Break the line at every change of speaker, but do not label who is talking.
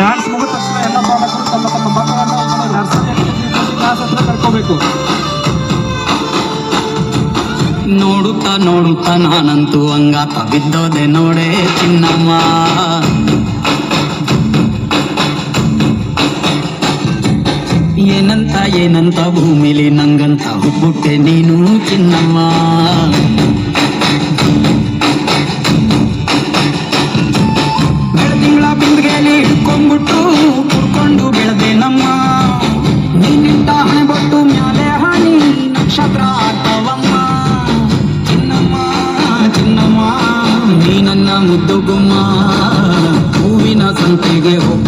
Dance ಮುಗಿದ ತಕ್ಷಣ ಎಲ್ಲ ಪಾಲಕರು ತಮ್ಮ ತಮ್ಮ ಮಕ್ಕಳನ್ನು ನರ್ಸರಿ ಕ್ಲಾಸ್ ಹತ್ರ ಕರ್ಕೋಬೇಕು.
ನೋಡುತ್ತಾ ನೋಡುತ್ತಾ ನಾನಂತೂ ಹಂಗಾತ ಬಿದ್ದೋದೆ ನೋಡೆ ಚಿನ್ನಮ್ಮ. ಏನಂತ ಏನಂತ ಭೂಮಿಲಿ ನಂಗಂತ ಹುಬ್ಬುಟ್ಟೆ ನೀನು ಚಿನ್ನಮ್ಮ. ಬೆಳದಿಂಗಳ ಬಿಂದಿಗೆಯಲ್ಲಿ ಹಿಡ್ಕೊಂಡ್ಬಿಟ್ಟು ಕುಡ್ಕೊಂಡು ಬೆಳೆದೆ ನಮ್ಮ. ನೀನಿಟ್ಟ ಹಣೆ ಬೊಟ್ಟು ಮ್ಯಾಲೆ ಹಣಿ ನಕ್ಷತ್ರ ಆಗ್ತವಮ್ಮ. ಚಿನ್ನಮ್ಮ ಚಿನ್ನಮ್ಮ ನೀ ನನ್ನ ಮುದ್ದು ಗುಮ್ಮ. ಹೂವಿನ ಸಂತೆಗೆ ಹೋಗ